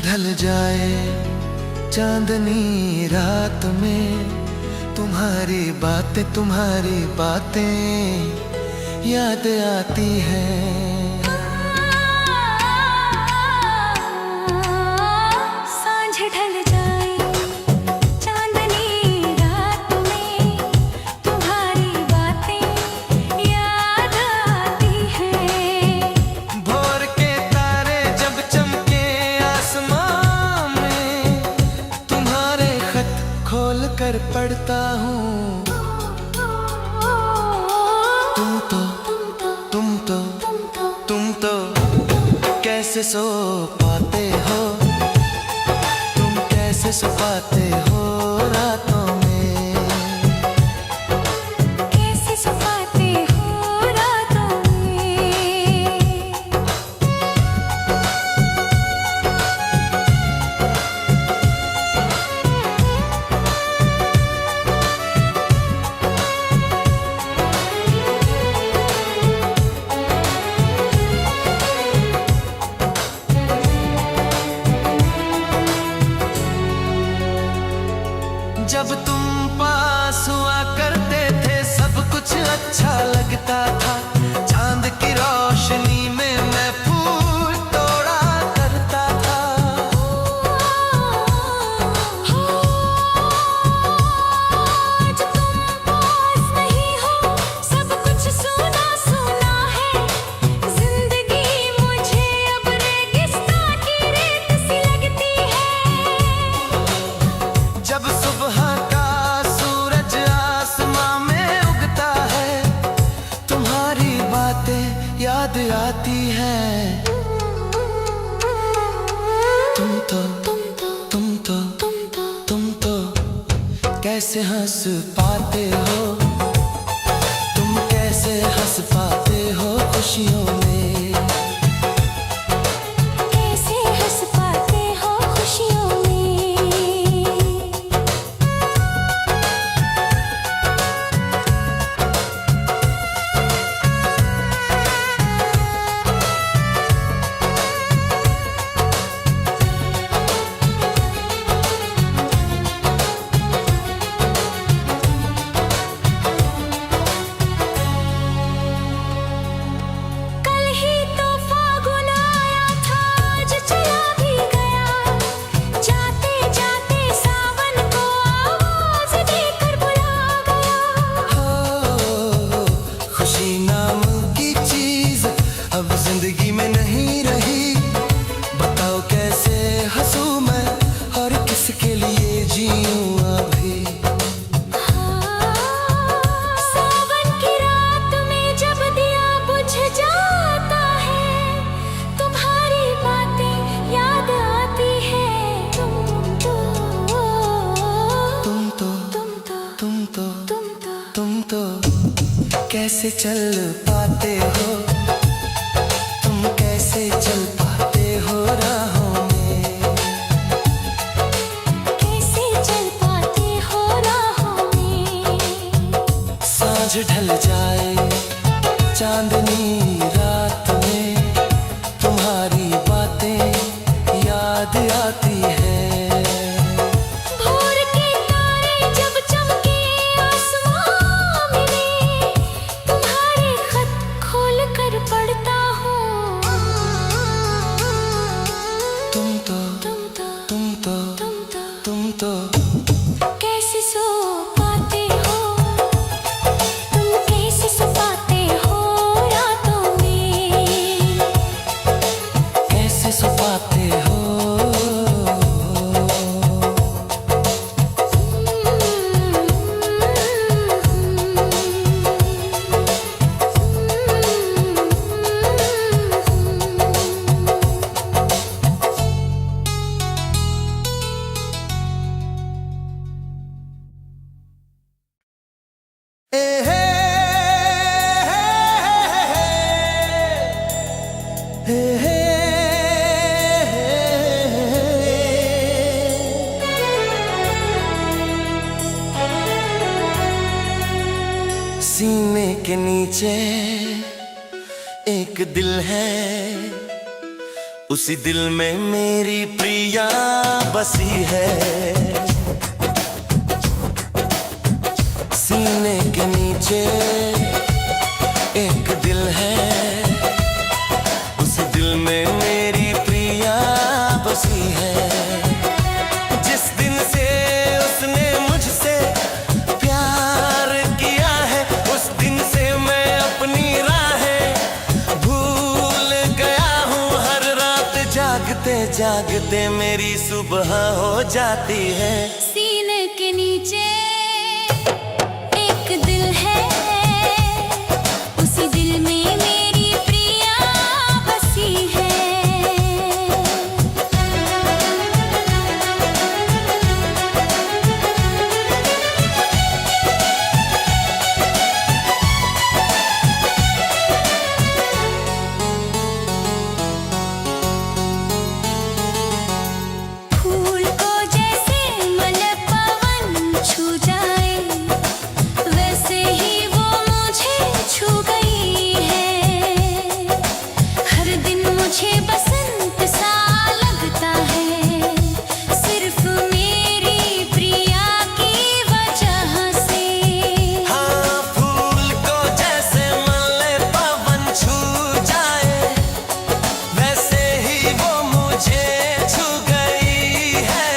ढल जाए चांदनी रात में, तुम्हारी बातें याद आती हैं। सांझ ढल जाए चांदनी रात में, तुम्हारी बातें याद आती हैं। भोर के तारे जब चमके आसमां में, तुम्हारे खत खोल कर पढ़ता हूँ। तुम तो कैसे सो पाते हो, तुम कैसे सो पाते हो रातों में, कैसे सो पाते हो रातों में। जब तुम पास हुआ करते थे सब कुछ अच्छा लगता था। चांद की रोशनी में मैं फूल तोड़ा करता था। आज तुम पास नहीं हो, सब कुछ सूना सूना है। जिंदगी मुझे अब रेगिस्तान की रेत सी लगती है। जब सुबह का सूरज आसमां में उगता है, तुम्हारी बातें याद आती हैं। तुम तो कैसे हंस पाते हो, तुम कैसे हंस पाते हो खुशियों में, कैसे हंस पाते हो खुशियों में। कल ही तो फागुन आया था, आज चला भी गया। जाते जाते सावन को आवाज देकर बुला गया। हो खुशी नाम की चीज अब जिंदगी में नहीं रही। बताओ कैसे हंसूं मैं और किसके लिए जीऊं अभी। सावन की रात में जब दिया बुझ जाता है, तुम्हारी बातें याद आती है। तुम तो कैसे चल पाते हो, तुम कैसे चल पाते हो राहों में, कैसे चल पाते हो राहों में। सांझ ढल जाए चांदनी रात में, तुम्हारी बातें याद आती हैं। भोर के तारे जब चमके आसमां में, तुम्हारे खत खोल कर पढ़ता हूँ। तुम तो कैसे सो पाते हो, तुम कैसे सो पाते हो रातों में, कैसे सो पाते हो। सीने के नीचे एक दिल है, उसी दिल में मेरी प्रिया बसी है। सीने के नीचे एक दिल है, उसी दिल में मेरी प्रिया बसी है। जिस दिन से उसने मुझसे प्यार किया है, उस दिन से मैं अपनी राहें भूल गया हूँ। हर रात जागते जागते मेरी सुबह हो जाती है। सीने के नीचे एक दिल है, उसी दिल में मेरी प्रिया बसी है। फूल को जैसे मन पवन छू जाए, वैसे ही वो मुझे छू गई है। हर दिन मुझे बसंत सा लगता है, सिर्फ मेरी प्रिया की वजह से। हाँ, फूल को जैसे मन पवन छू जाए, वैसे ही वो मुझे छू गई है।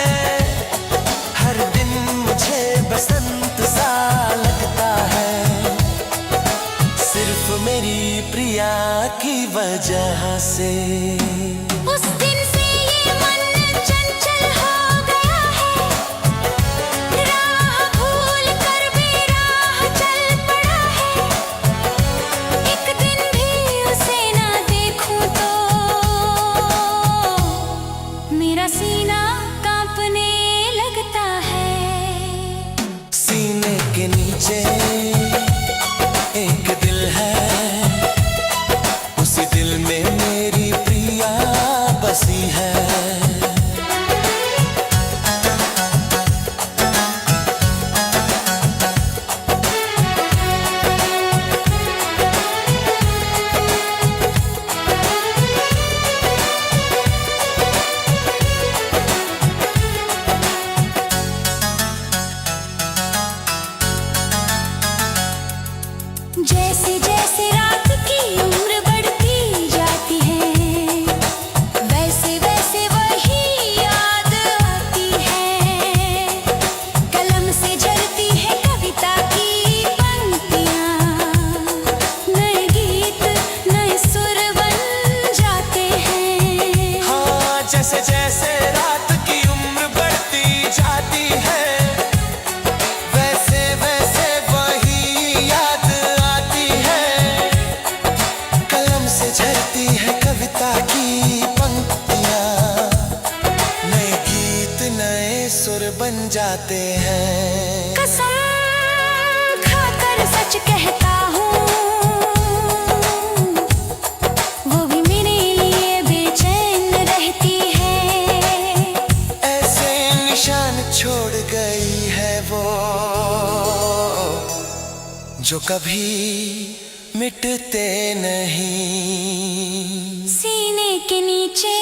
हर दिन मुझे बसंत सा लगता है, सिर्फ मेरी प्रिया की वजह से। उस दिन से ये मन चंचल हो गया है, राह भूल कर बेराह चल पड़ा है। एक दिन भी उसे ना देखूं तो मेरा सीना कांपने लगता है। सीने के नीचे एक दिल है, उसी दिल में मेरी प्रिया बसी है। जैसे जैसे रात की उम्र बढ़ती जाती है, वैसे वैसे वही याद आती है। कलम से झरती है कविता की पंक्तियाँ, नए गीत नए सुर बन जाते हैं। हाँ, जैसे जैसे रात की उम्र बढ़ती जाती है, वैसे वैसे वही याद आती है। कलम से झरती है कविता की पंक्तियाँ, नए गीत नए सुर बन जाते हैं। कसम खाकर सच कहता हूँ, वो भी मेरे लिए बेचैन रहती है। ऐसे निशान छोड़ गई है वो, जो कभी मिटते नहीं। सीने के नीचे